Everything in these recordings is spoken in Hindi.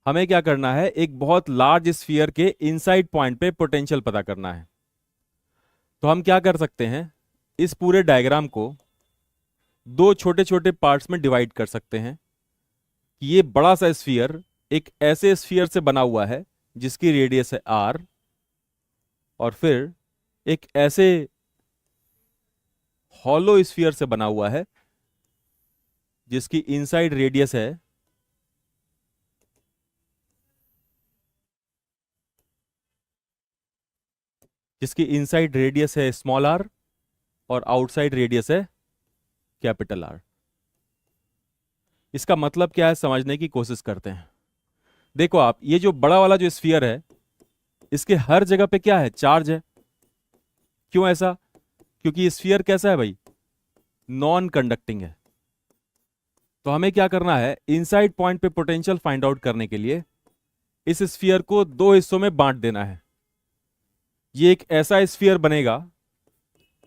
हमें क्या करना है, एक बहुत लार्ज स्फीयर के इनसाइड पॉइंट पे पोटेंशियल पता करना है। तो हम क्या कर सकते हैं, इस पूरे डायग्राम को दो छोटे छोटे पार्ट्स में डिवाइड कर सकते हैं। ये बड़ा सा स्फीयर एक ऐसे स्फीयर से बना हुआ है जिसकी रेडियस है r, और फिर एक ऐसे हॉलो स्फीयर से बना हुआ है जिसकी इनसाइड रेडियस है स्मॉल r और आउटसाइड रेडियस है कैपिटल R। इसका मतलब क्या है समझने की कोशिश करते हैं। देखो आप, ये जो बड़ा वाला जो स्फीयर है इसके हर जगह पे क्या है, चार्ज है। क्यों ऐसा? क्योंकि स्फीयर कैसा है भाई, नॉन कंडक्टिंग है। तो हमें क्या करना है, इनसाइड पॉइंट पे पोटेंशियल फाइंड आउट करने के लिए इस स्फीयर को दो हिस्सों में बांट देना है। ये एक ऐसा स्फीयर बनेगा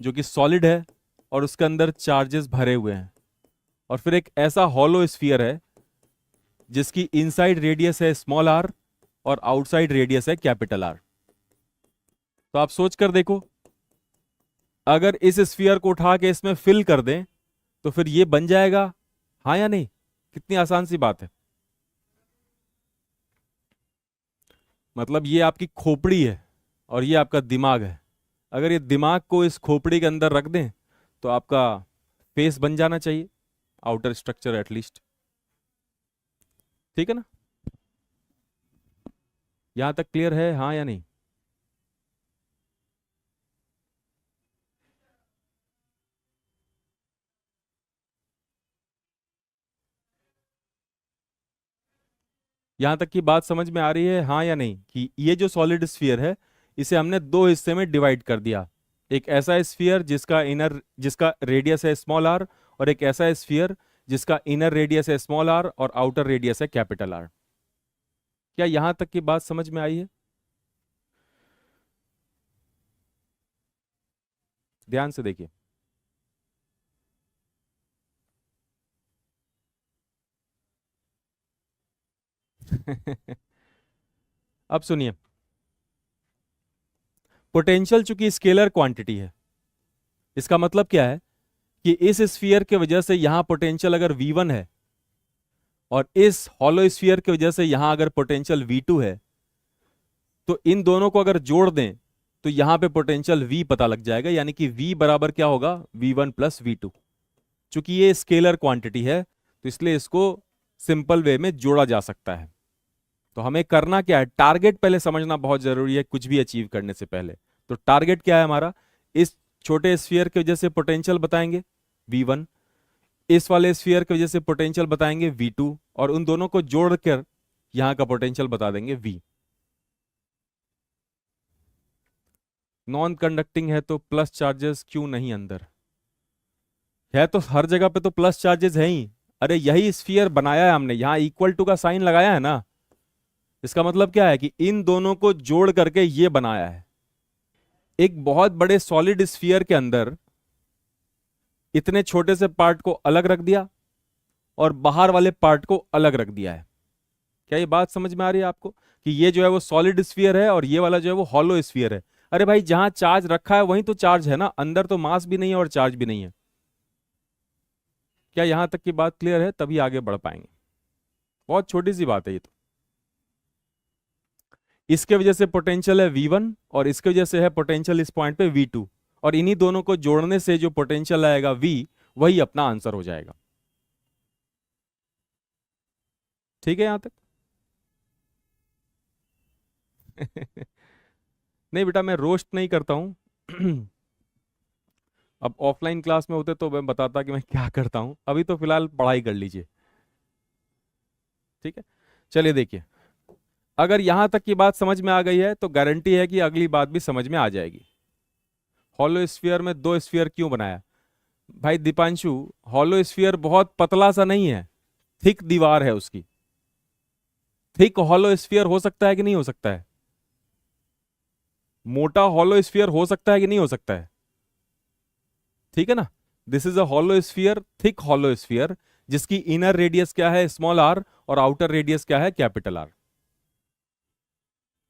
जो कि सॉलिड है और उसके अंदर चार्जेस भरे हुए हैं, और फिर एक ऐसा हॉलो स्फीयर है जिसकी इनसाइड रेडियस है स्मॉल r और आउटसाइड रेडियस है कैपिटल R। तो आप सोच कर देखो, अगर इस स्फीयर को उठा के इसमें फिल कर दें तो फिर ये बन जाएगा, हाँ या नहीं? कितनी आसान सी बात है। मतलब ये आपकी खोपड़ी है और ये आपका दिमाग है। अगर ये दिमाग को इस खोपड़ी के अंदर रख दें तो आपका फेस बन जाना चाहिए, आउटर स्ट्रक्चर एटलीस्ट। ठीक है ना? यहां तक क्लियर है, हाँ या नहीं? यहां तक की बात समझ में आ रही है, हाँ या नहीं? कि ये जो सॉलिड स्फीयर है इसे हमने दो हिस्से में डिवाइड कर दिया। एक ऐसा स्फीयर जिसका रेडियस है स्मॉल r, और एक ऐसा स्फीयर जिसका इनर रेडियस है स्मॉल r और आउटर रेडियस है कैपिटल R। क्या यहां तक की बात समझ में आई है? ध्यान से देखिए। अब सुनिए, पोटेंशियल चूंकि स्केलर क्वांटिटी है, इसका मतलब क्या है कि इस स्फीयर की वजह से यहां पोटेंशियल अगर V1 है और इस हॉलो स्फीयर की वजह से यहां अगर पोटेंशियल V2 है, तो इन दोनों को अगर जोड़ दें तो यहां पे पोटेंशियल V पता लग जाएगा। यानी कि V बराबर क्या होगा, V1 प्लस V2। चूंकि ये स्केलर क्वांटिटी है तो इसलिए इसको सिंपल वे में जोड़ा जा सकता है। तो हमें करना क्या है, टारगेट पहले समझना बहुत जरूरी है कुछ भी अचीव करने से पहले। तो टारगेट क्या है हमारा, इस छोटे स्फीयर की वजह से पोटेंशियल बताएंगे V1, इस वाले स्फीयर की वजह से पोटेंशियल बताएंगे V2, और उन दोनों को जोड़कर यहां का पोटेंशियल बता देंगे V। नॉन कंडक्टिंग है तो प्लस चार्जेस क्यों नहीं अंदर? है तो हर जगह पे तो प्लस चार्जेस है ही। अरे यही स्फीयर बनाया है हमने, यहां इक्वल टू का साइन लगाया है ना। इसका मतलब क्या है कि इन दोनों को जोड़ करके ये बनाया है। एक बहुत बड़े सॉलिड स्फीयर के अंदर इतने छोटे से पार्ट को अलग रख दिया और बाहर वाले पार्ट को अलग रख दिया है। क्या ये बात समझ में आ रही है आपको कि ये जो है वो सॉलिड स्फीयर है और ये वाला जो है वो हॉलो स्फीयर है? अरे भाई, जहां चार्ज रखा है वहीं तो चार्ज है ना, अंदर तो मास भी नहीं है और चार्ज भी नहीं है। क्या यहां तक की बात क्लियर है? तभी आगे बढ़ पाएंगे। बहुत छोटी सी बात है ये तो। इसके वजह से पोटेंशियल है V1 और इसके वजह से है पोटेंशियल इस पॉइंट पे V2, और इन्हीं दोनों को जोड़ने से जो पोटेंशियल आएगा V, वही अपना आंसर हो जाएगा। ठीक है यहां तक? नहीं बेटा, मैं रोस्ट नहीं करता हूं। अब ऑफलाइन क्लास में होते तो मैं बताता कि मैं क्या करता हूं, अभी तो फिलहाल पढ़ाई कर लीजिए। ठीक है, चलिए देखिए, अगर यहां तक की बात समझ में आ गई है तो गारंटी है कि अगली बात भी समझ में आ जाएगी। हॉलो स्फीयर में दो स्फीयर क्यों बनाया? भाई दीपांशु, हॉलो स्फीयर बहुत पतला सा नहीं है, थिक दीवार है उसकी। थिक हॉलो स्फीयर हो सकता है कि नहीं हो सकता है? मोटा हॉलो स्फीयर हो सकता है कि नहीं हो सकता है? ठीक है ना? This is a hollow sphere, thick hollow sphere, जिसकी इनर रेडियस क्या है, स्मॉल r, और आउटर रेडियस क्या है, कैपिटल R।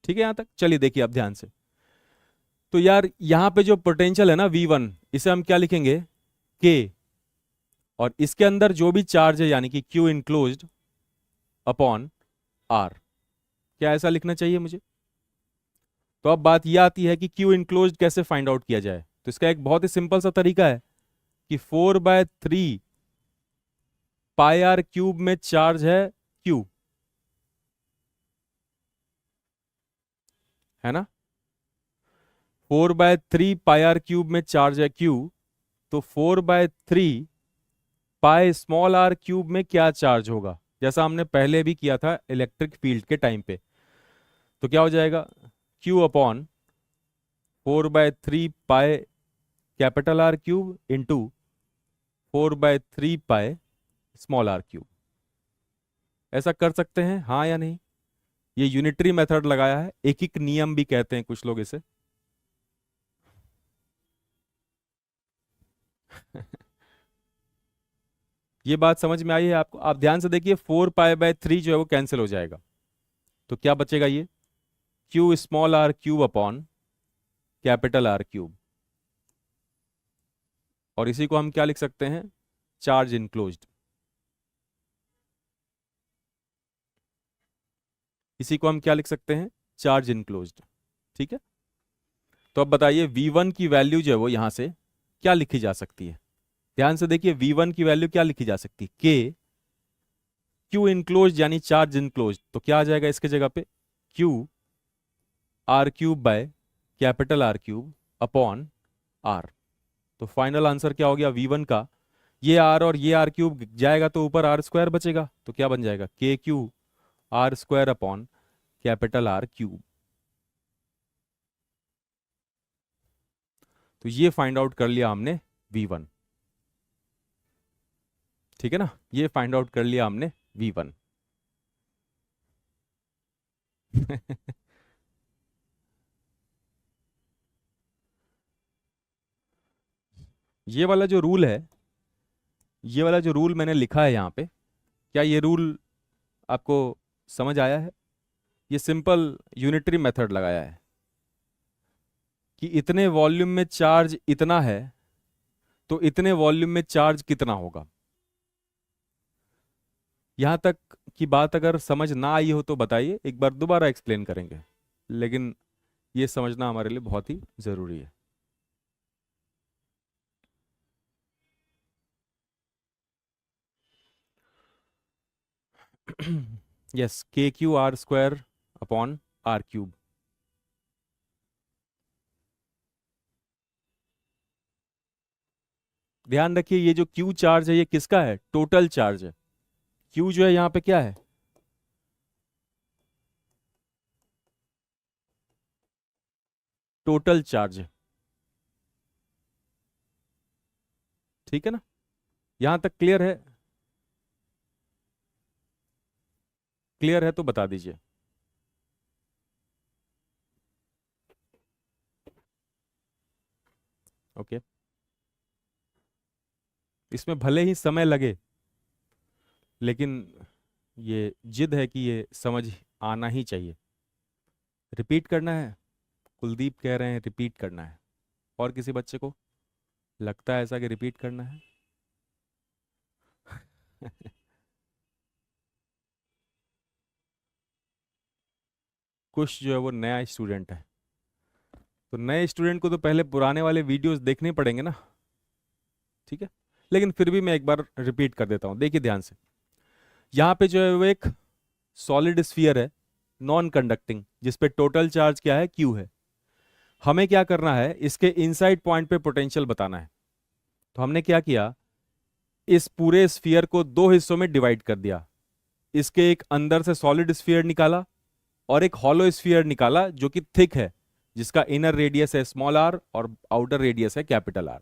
ठीक है यहां तक? चलिए देखिए अब ध्यान से। तो यार यहां पे जो पोटेंशियल है ना V1, इसे हम क्या लिखेंगे? K। और इसके अंदर जो भी चार्ज है यानी कि Q इनक्लोज्ड अपॉन R। क्या ऐसा लिखना चाहिए मुझे? तो अब बात यह आती है कि Q इनक्लोज्ड कैसे फाइंड आउट किया जाए। तो इसका एक बहुत ही सिंपल सा तरीका है कि 4/3 पाई आर क्यूब में चार्ज है Q, है ना? 4/3 पाई आर क्यूब में चार्ज है Q, तो 4/3 पाई स्मॉल आर क्यूब में क्या चार्ज होगा, जैसा हमने पहले भी किया था इलेक्ट्रिक फील्ड के टाइम पे। तो क्या हो जाएगा? Q upon 4/3 pi capital R cube into 4/3 pi small R cube. ऐसा कर सकते हैं हाँ या नहीं? ये यूनिटरी मेथड लगाया है, एक एक नियम भी कहते हैं कुछ लोग इसे। ये बात समझ में आई है आपको? आप ध्यान से देखिए, 4π/3 जो है वो कैंसिल हो जाएगा, तो क्या बचेगा? ये Q small R cube upon capital R cube. और इसी को हम क्या लिख सकते हैं? Charge enclosed. इसी को हम क्या लिख सकते हैं? Charge enclosed. ठीक है। तो अब बताइए V1 की वैल्यू जो है वो यहां से क्या लिखी जा सकती है? ध्यान से देखिए, V1 की वैल्यू क्या लिखी जा सकती है? K Q इनक्लोज्ड यानी चार्ज इनक्लोज्ड, तो क्या आ जाएगा इसके जगह पे? Q R cube by capital R cube upon R. तो फाइनल आंसर क्या हो गया V1 का? ये आर और ये आर क्यूब जाएगा तो ऊपर आर स्क्वायर बचेगा, तो क्या बन जाएगा? KQ R square upon capital R cube. तो ये फाइंड आउट कर लिया हमने V1। ठीक है ना? ये फाइंड आउट कर लिया हमने V1। ये वाला जो रूल है, ये वाला जो रूल मैंने लिखा है यहाँ पे, क्या ये रूल आपको समझ आया है? ये सिंपल यूनिटरी मेथड लगाया है कि इतने वॉल्यूम में चार्ज इतना है, तो इतने वॉल्यूम में चार्ज कितना होगा। यहां तक की बात अगर समझ ना आई हो तो बताइए, एक बार दोबारा एक्सप्लेन करेंगे, लेकिन ये समझना हमारे लिए बहुत ही जरूरी है। Yes, KQ R square upon R cube. ध्यान रखिए, ये जो Q चार्ज है ये किसका है? टोटल चार्ज है। Q जो है यहां पे क्या है? टोटल चार्ज है। ठीक है ना? यहां तक क्लियर है? क्लियर है तो बता दीजिए। ओके। इसमें भले ही समय लगे, लेकिन ये जिद है कि ये समझ आना ही चाहिए। रिपीट करना है, कुलदीप कह रहे हैं रिपीट करना है। और किसी बच्चे को लगता है ऐसा कि रिपीट करना है? कुछ जो है वो नया स्टूडेंट है, तो नए स्टूडेंट को तो पहले पुराने वाले वीडियोस देखने पड़ेंगे ना। ठीक है, लेकिन फिर भी मैं एक बार रिपीट कर देता हूं, देखिए ध्यान से। यहां पे जो है वो एक सॉलिड स्फीयर है, नॉन कंडक्टिंग, जिसपे टोटल चार्ज क्या है? Q है। हमें क्या करना है? इसके इनसाइड पॉइंट पे पोटेंशियल बताना है। तो हमने क्या किया, इस पूरे स्फीयर को दो हिस्सों में डिवाइड कर दिया। इसके एक अंदर से सॉलिड स्फीयर निकाला और एक हॉलो स्फीयर निकाला जो कि थिक है, जिसका इनर रेडियस है स्मॉल आर और आउटर रेडियस है कैपिटल आर।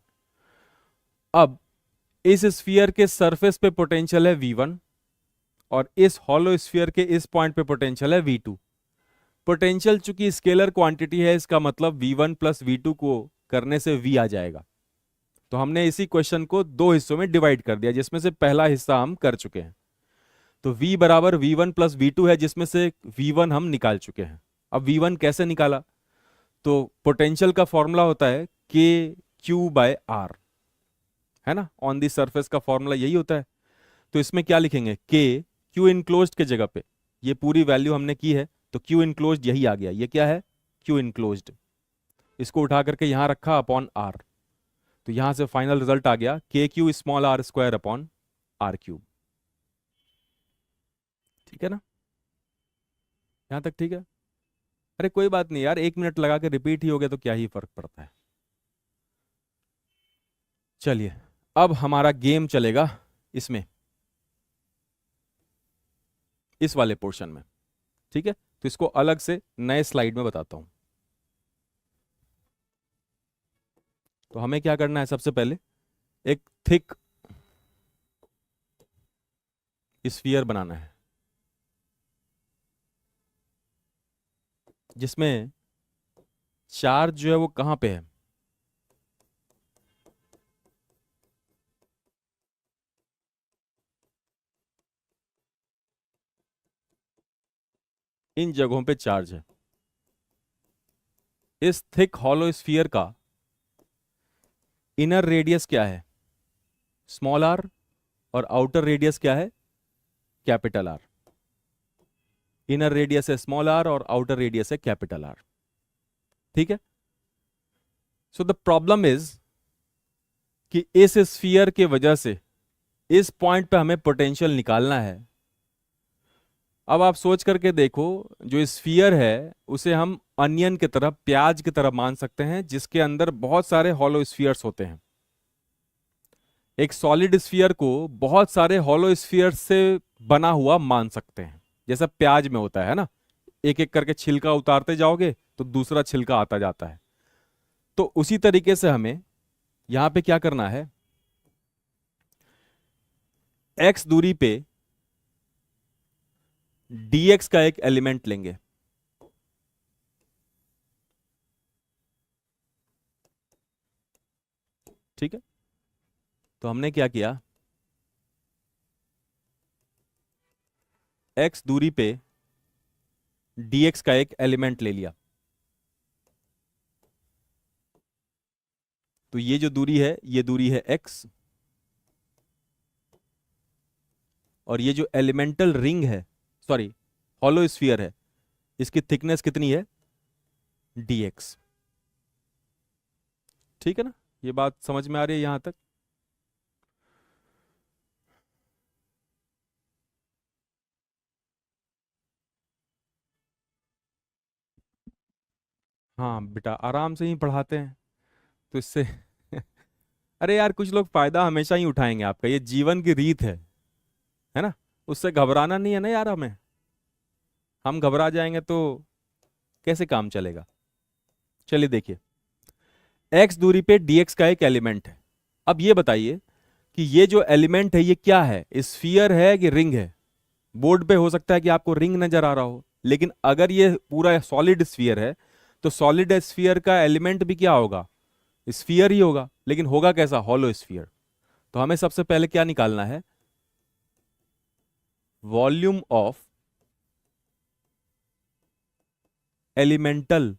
अब इस स्फीयर के सरफेस पे पोटेंशियल है V1 और इस हॉलो स्फीयर के इस पॉइंट पे पोटेंशियल है V2। पोटेंशियल चूंकि स्केलर क्वांटिटी है, इसका मतलब V1 प्लस V2 को करने से V आ जाएगा। तो हमने इसी क्वेश्चन को दो हिस्सों में डिवाइड कर दिया, जिसमें से पहला हिस्सा हम कर चुके हैं। तो V बराबर V1 प्लस V2 है, जिसमें से V1 हम निकाल चुके हैं। अब V1 कैसे निकाला? तो पोटेंशियल का फॉर्मूला होता है के क्यू बाय आर, है ना, ऑन दी सरफेस का फॉर्मूला यही होता है। तो इसमें क्या लिखेंगे? के क्यू इनक्लोज्ड के जगह पे ये पूरी वैल्यू हमने की है, तो क्यू इनक्लोज्ड यही आ गया। ये क्या है? Q enclosed. इसको उठा करके यहां रखा अपॉन आर, तो यहां से फाइनल रिजल्ट आ गया के Q small R square upon R cube. ठीक है ना, यहां तक ठीक है? अरे कोई बात नहीं यार, 1 मिनट लगा के रिपीट ही हो गया तो क्या ही फर्क पड़ता है। चलिए अब हमारा गेम चलेगा इसमें, इस वाले पोर्शन में। ठीक है, तो इसको अलग से नए स्लाइड में बताता हूं। तो हमें क्या करना है? सबसे पहले एक थिक स्फीयर बनाना है जिसमें चार्ज जो है वो कहां पे है? इन जगहों पे चार्ज है। इस थिक हॉलो स्फीयर का इनर रेडियस क्या है? Small R. और आउटर रेडियस क्या है? Capital R. इनर रेडियस है स्मॉल आर और आउटर रेडियस है कैपिटल आर। ठीक है, सो द प्रॉब्लम इज कि इस स्फीयर के वजह से इस पॉइंट पे हमें पोटेंशियल निकालना है। अब आप सोच करके देखो, जो स्फीयर है उसे हम अनियन की तरह, प्याज की तरह मान सकते हैं, जिसके अंदर बहुत सारे हॉलो स्फीयर्स होते हैं। एक सॉलिड स्फीयर को बहुत सारे हॉलो स्फीयर्स से बना हुआ मान सकते हैं, जैसा प्याज में होता है ना, एक एक करके छिलका उतारते जाओगे तो दूसरा छिलका आता जाता है। तो उसी तरीके से हमें यहां पे क्या करना है? x दूरी पे dx का एक एलिमेंट लेंगे। ठीक है, तो हमने क्या किया? x दूरी पे dx का एक एलिमेंट ले लिया। तो ये जो दूरी है ये दूरी है x, और ये जो एलिमेंटल रिंग है, सॉरी हॉलो स्फीयर है, इसकी थिकनेस कितनी है? dx। ठीक है ना, ये बात समझ में आ रही है यहां तक? हाँ बेटा, आराम से ही पढ़ाते हैं तो इससे अरे यार, कुछ लोग फायदा हमेशा ही उठाएंगे आपका, ये जीवन की रीत है ना, उससे घबराना नहीं है ना यार हमें। हम घबरा जाएंगे तो कैसे काम चलेगा? चलिए देखिए, x दूरी पे dx का एक एलिमेंट है। अब ये बताइए कि ये जो एलिमेंट है ये क्या है? स्फीयर है कि रिंग है? बोर्ड पे हो सकता है कि आपको रिंग नजर आ रहा हो, लेकिन अगर ये पूरा सॉलिड स्फीयर है तो सॉलिड स्फीयर का एलिमेंट भी क्या होगा? स्फीयर ही होगा, लेकिन होगा कैसा? Hollow sphere. तो हमें सबसे पहले क्या निकालना है? Volume of elemental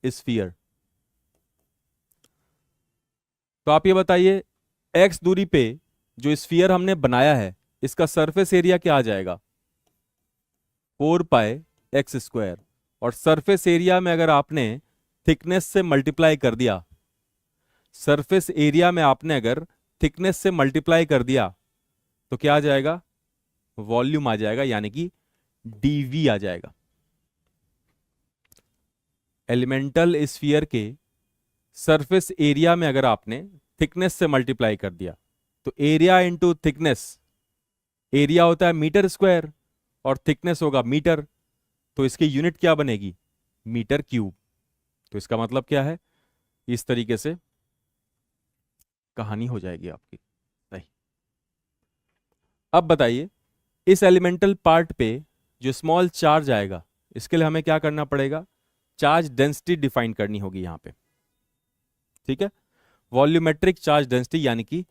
sphere. तो आप ये बताइए, x दूरी पे जो स्फीयर हमने बनाया है इसका सरफेस एरिया क्या आ जाएगा? 4π x²। और सरफेस एरिया में अगर आपने थिकनेस से मल्टीप्लाई कर दिया, सरफेस एरिया में आपने अगर थिकनेस से मल्टीप्लाई कर दिया तो क्या आ जाएगा? वॉल्यूम आ जाएगा, यानी कि dv आ जाएगा। एलिमेंटल स्फीयर के सरफेस एरिया में अगर आपने थिकनेस से मल्टीप्लाई कर दिया तो एरिया इंटू थिकनेस, एरिया होता है मीटर स्क्वायर और थिकनेस होगा मीटर, तो इसकी यूनिट क्या बनेगी? Metre cube. तो इसका मतलब क्या है? इस तरीके से कहानी हो जाएगी आपकी। सही। अब बताइए, इस एलिमेंटल पार्ट पे जो स्मॉल चार्ज आएगा, इसके लिए हमें क्या करना पड़ेगा? चार्ज डेंसिटी डिफाइन करनी होगी यहां पे। ठीक है, वॉल्यूमेट्रिक चार्ज डेंसिटी, यानी कि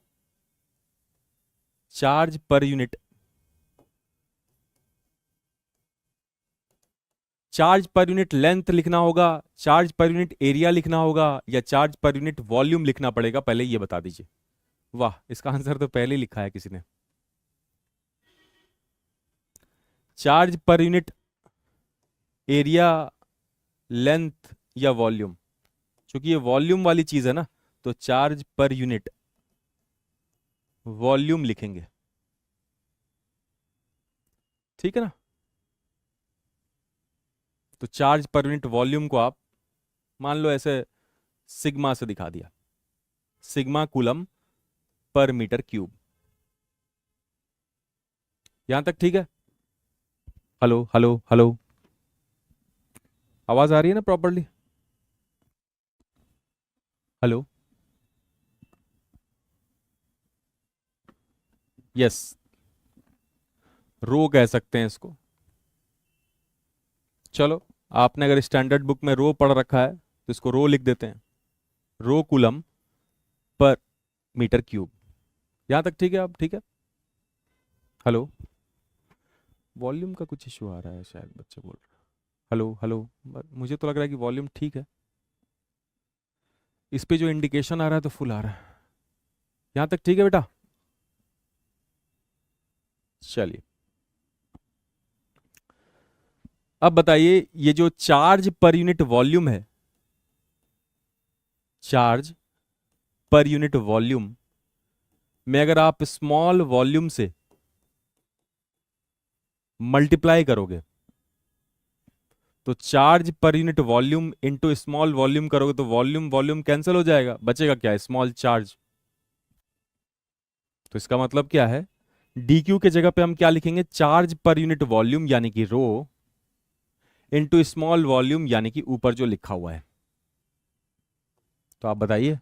charge per unit charge per unit length लिखना होगा, चार्ज पर यूनिट एरिया लिखना होगा, या चार्ज पर यूनिट वॉल्यूम लिखना पड़ेगा, पहले ये बता दीजिए। वाह, इसका आंसर तो पहले ही लिखा है किसी ने। Charge per unit area, length या वॉल्यूम? क्योंकि ये वॉल्यूम वाली चीज है ना, तो चार्ज पर यूनिट वॉल्यूम लिखेंगे, ठीक है ना। तो चार्ज पर यूनिट वॉल्यूम को आप मान लो ऐसे सिग्मा से दिखा दिया, sigma coulomb per metre cube. यहां तक ठीक है? हेलो हेलो हेलो, आवाज आ रही है ना प्रॉपरली? हेलो, यस, रो कह सकते हैं इसको। चलो, आपने अगर स्टैंडर्ड बुक में रो पढ़ रखा है तो इसको रो लिख देते हैं, रो कूलम पर मीटर क्यूब। यहां तक ठीक है? अब ठीक है? हेलो, वॉल्यूम का कुछ इशू आ रहा है शायद, बच्चे बोल रहे हैं। हेलो हेलो, मुझे तो लग रहा है कि वॉल्यूम ठीक है, इस पे जो इंडिकेशन आ रहा है तो फुल आ रहा है। यहां तक ठीक है बेटा? चलिए, अब बताइए, ये जो चार्ज पर यूनिट वॉल्यूम है, चार्ज पर यूनिट वॉल्यूम में अगर आप स्मॉल वॉल्यूम से मल्टीप्लाई करोगे, तो charge per unit volume into small volume करोगे तो वॉल्यूम वॉल्यूम कैंसिल हो जाएगा, बचेगा क्या? Small charge. तो इसका मतलब क्या है, dq के जगह पे हम क्या लिखेंगे? चार्ज पर यूनिट वॉल्यूम यानी कि रो इनटू स्मॉल वॉल्यूम यानी कि ऊपर जो लिखा हुआ है। तो आप बताइए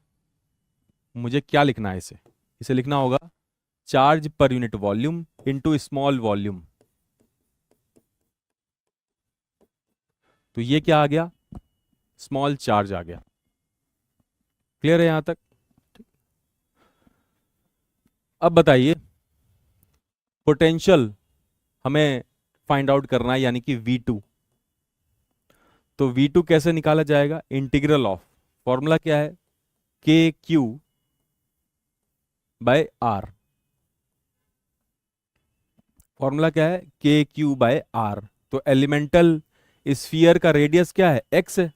मुझे क्या लिखना है इसे? इसे लिखना होगा charge per unit volume into small volume. तो ये क्या आ गया? स्मॉल चार्ज आ गया। क्लियर है यहां तक? अब बताइए, पोटेंशियल हमें फाइंड आउट करना है यानी कि V2। तो V2 कैसे निकाला जाएगा? इंटीग्रल ऑफ, फॉर्मूला क्या है? के क्यू बाय आर। फॉर्मूला क्या है? के क्यू बाय आर। तो एलिमेंटल स्फीयर का रेडियस क्या है? एक्स है,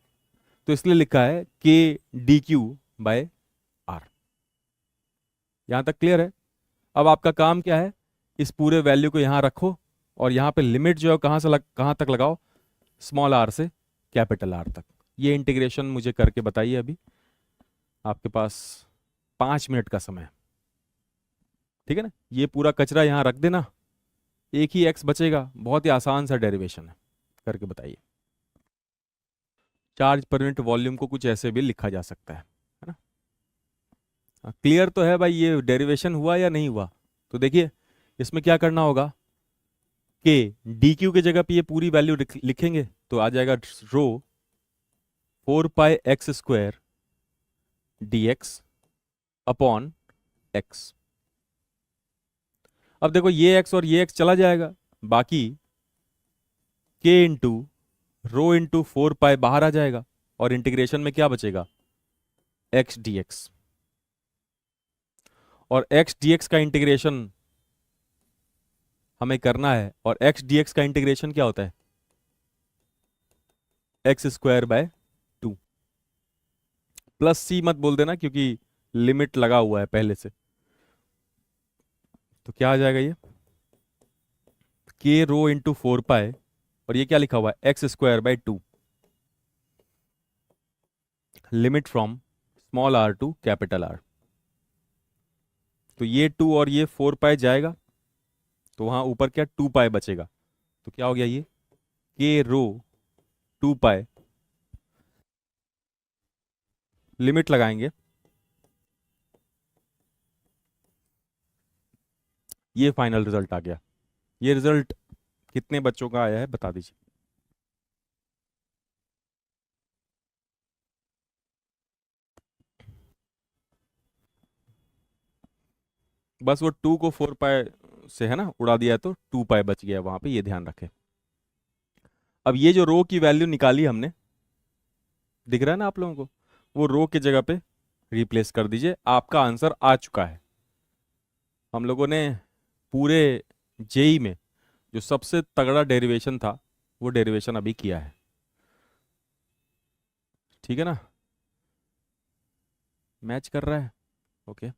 तो इसलिए लिखा है के डी क्यू बाय आर। यहां तक क्लियर है? अब आपका काम क्या है, इस पूरे वैल्यू को यहां रखो और यहां पे लिमिट जो है कहां से कहां तक लगाओ? स्मॉल आर से कैपिटल आर तक। ये इंटीग्रेशन मुझे करके बताइए, अभी आपके पास 5 मिनट का समय है, ठीक है ना। ये पूरा कचरा यहां रख देना, एक ही एक्स बचेगा। बहुत ही आसान सा डेरिवेशन है, करके बताइए। चार्ज पर यूनिट वॉल्यूम को कुछ ऐसे भी लिखा जा सकता है ना। क्लियर तो है भाई, ये डेरिवेशन हुआ या नहीं हुआ? तो देखिए, इसमें क्या करना होगा कि डी क्यू की जगह पे ये पूरी वैल्यू लिखेंगे, तो आ जाएगा रो 4π x² dx अपॉन x। अब देखो, ये x और ये x चला जाएगा, बाकी k इंटू रो इंटू 4π बाहर आ जाएगा, और इंटीग्रेशन में क्या बचेगा? x dx। और x dx का इंटीग्रेशन हमें करना है, और x dx का इंटीग्रेशन क्या होता है? x²/2। प्लस सी मत बोल देना क्योंकि लिमिट लगा हुआ है पहले से। तो क्या आ जाएगा ये? k रो इंटू 4π, और ये क्या लिखा हुआ है? x²/2, limit from small R to capital R. तो ये 2 और ये 4π जाएगा, तो वहां ऊपर क्या 2π बचेगा। तो क्या हो गया ये? k रो 2π, लिमिट लगाएंगे, ये फाइनल रिजल्ट आ गया। ये रिजल्ट कितने बच्चों का आया है बता दीजिए। बस वो 2 को 4π से है ना उड़ा दिया है, तो 2π बच गया वहां पे, ये ध्यान रखें। अब ये जो रो की वैल्यू निकाली हमने, दिख रहा है ना आप लोगों को, वो रो के जगह पे रिप्लेस कर दीजिए, आपका आंसर आ चुका है। हम लोगों ने पूरे जेई में जो सबसे तगड़ा डेरिवेशन था वो डेरिवेशन अभी किया है। ठीक है ना, मैच कर रहा है, ओके।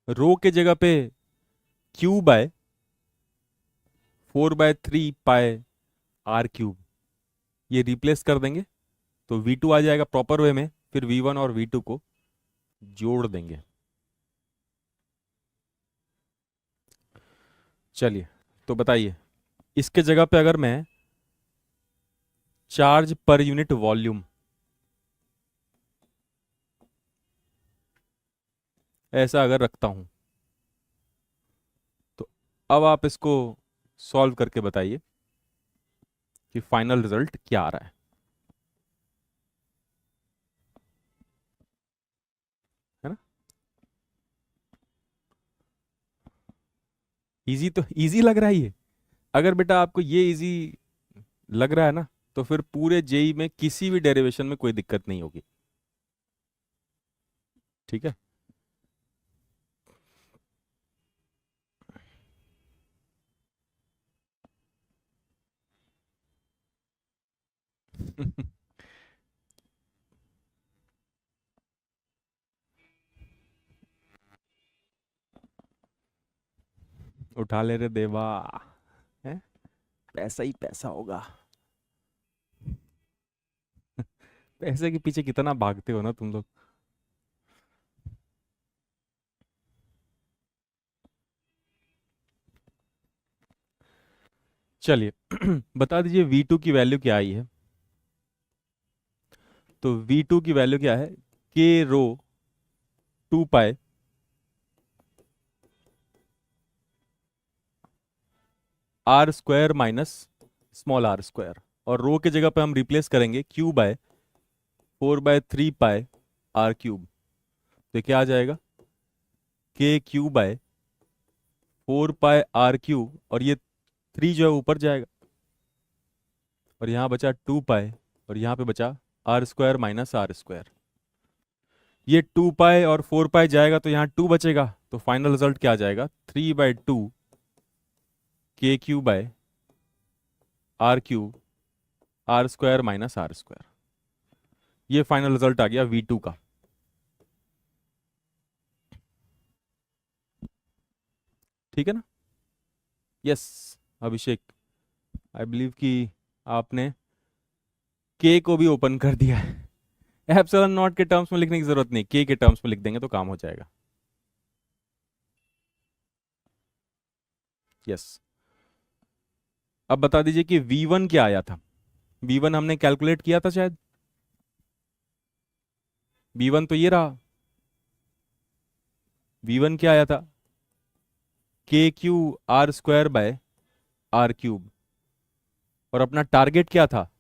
रो के जगह पे Q by 4/3 pi R cube, ये रिप्लेस कर देंगे तो V2 आ जाएगा प्रॉपर वे में, फिर V1 और V2 को जोड़ देंगे। चलिए, तो बताइए, इसके जगह पे अगर मैं चार्ज पर यूनिट वॉल्यूम ऐसा अगर रखता हूं, तो अब आप इसको सॉल्व करके बताइए कि फाइनल रिजल्ट क्या आ रहा है ना। इजी तो इजी लग रहा है ये। अगर बेटा आपको ये इजी लग रहा है ना, तो फिर पूरे जेई में किसी भी डेरिवेशन में कोई दिक्कत नहीं होगी। ठीक है। उठा ले रे देवा, है, पैसा ही पैसा होगा। पैसे के पीछे कितना भागते हो ना तुम लोग। चलिए बता दीजिए V2 की वैल्यू क्या आई है। तो V2 की वैल्यू क्या है, के rho 2 pi R square minus small R square, और रो के जगह पे हम रिप्लेस करेंगे Q/4/3 पाई आर क्यूब। तो क्या आ जाएगा, KQ/4 पाई आर क्यूब, और ये 3 जो है ऊपर जाएगा, और यहाँ बचा 2 पाई, और यहाँ पे बचा R square minus R square. ये 2 पाई और 4 पाई जाएगा तो यहाँ 2 बचेगा, तो फाइनल रिजल्ट क्या आ जाएगा, 3/2 KQ/आर cube R square minus R square. ये फाइनल रिजल्ट आ गया V2 का। ठीक है ना। यस अभिषेक, आई बिलीव कि आपने के को भी ओपन कर दिया है। एप्सिलॉन नॉट के टर्म्स में लिखने की जरूरत नहीं, के टर्म्स में लिख देंगे तो काम हो जाएगा। यस, अब बता दीजिए कि V1 क्या आया था। V1 हमने कैलकुलेट किया था शायद, V1 तो ये रहा। V1 क्या आया था, KQ/r² और अपना टारगेट क्या था,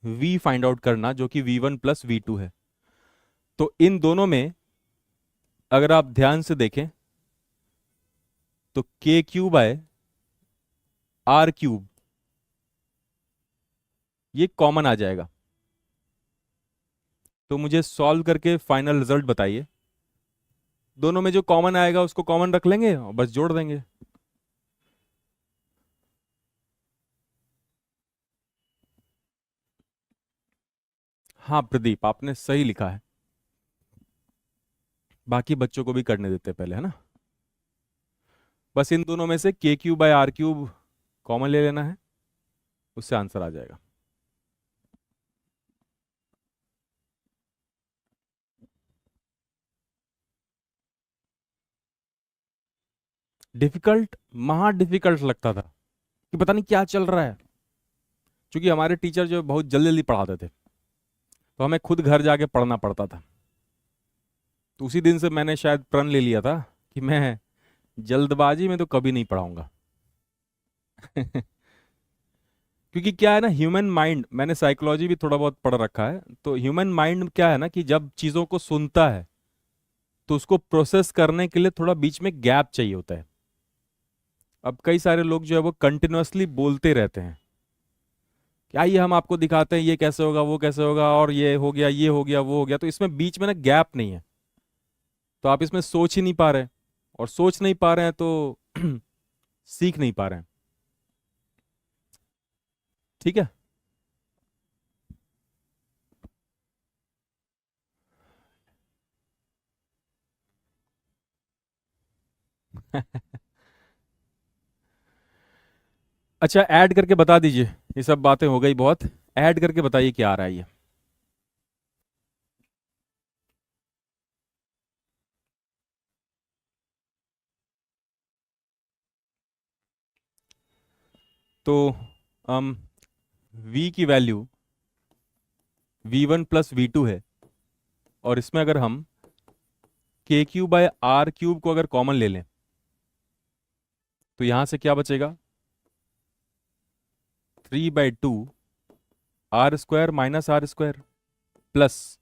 V फाइंड आउट करना, जो कि V1 + V2 है। तो इन दोनों में अगर आप ध्यान से देखें तो KQ/r³ ये कॉमन आ जाएगा। तो मुझे सॉल्व करके फाइनल रिजल्ट बताइए। दोनों में जो कॉमन आएगा उसको कॉमन रख लेंगे और बस जोड़ देंगे। हाँ प्रदीप, आपने सही लिखा है। बाकी बच्चों को भी करने देते पहले, है ना। बस इन दोनों में से KQ/r³ कॉमन ले लेना है, उससे आंसर आ जाएगा। डिफिकल्ट, महा डिफिकल्ट लगता था कि पता नहीं क्या चल रहा है, क्योंकि हमारे टीचर जो बहुत जल्दी जल्दी पढ़ाते थे, तो हमें खुद घर जाके पढ़ना पड़ता था। तो उसी दिन से मैंने शायद प्रण ले लिया था कि मैं जल्दबाजी में तो कभी नहीं पढ़ाऊंगा। क्योंकि क्या है ना, ह्यूमन माइंड, मैंने साइकोलॉजी भी थोड़ा बहुत पढ़ रखा है, तो ह्यूमन माइंड क्या है ना कि जब चीज़ों को सुनता है तो उसको प्रोसेस करने के लिए थोड़ा बीच में गैप चाहिए होता है। अब कई सारे लोग जो है वो कंटिन्यूअसली बोलते रहते हैं कि आइए हम आपको दिखाते हैं ये कैसे होगा, वो कैसे होगा, और ये हो गया, ये हो गया, वो हो गया। तो इसमें बीच में ना गैप नहीं है, तो आप इसमें सोच ही नहीं पा रहे हैं, और सोच नहीं पा रहे हैं तो सीख नहीं पा रहे हैं। ठीक है। अच्छा, ऐड करके बता दीजिए। ये सब बातें हो गई बहुत, ऐड करके बताइए क्या आ रहा है ये। तो हम v की वैल्यू v1 प्लस v2 है, और इसमें अगर हम के क्यूब बाय आर क्यूब को अगर कॉमन ले लें तो यहां से क्या बचेगा, 3/2 R square minus R square, plus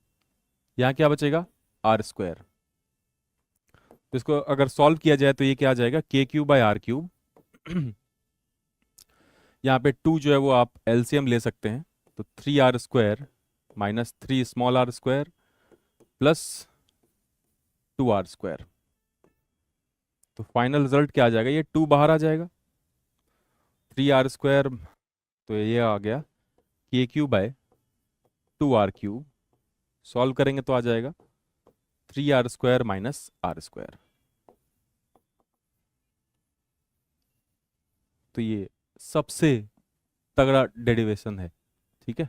यहां क्या बचेगा, आर स्क्वायर। तो इसको अगर सॉल्व किया जाए तो ये क्या आ जाएगा, के क्यूब बाय आर क्यूब। यहाँ पे 2 जो है वो आप एलसीएम ले सकते हैं, तो 3r² minus 3 r² plus 2r²। तो फाइनल रिजल्ट क्या आ जाएगा, ये 2 बाहर आ जाएगा, 3r², तो ये आ गया के क्यूब बाय 2r³। सॉल्व करेंगे तो आ जाएगा 3r² माइनस r²। तो ये सबसे तगड़ा डेरिवेशन है। ठीक है।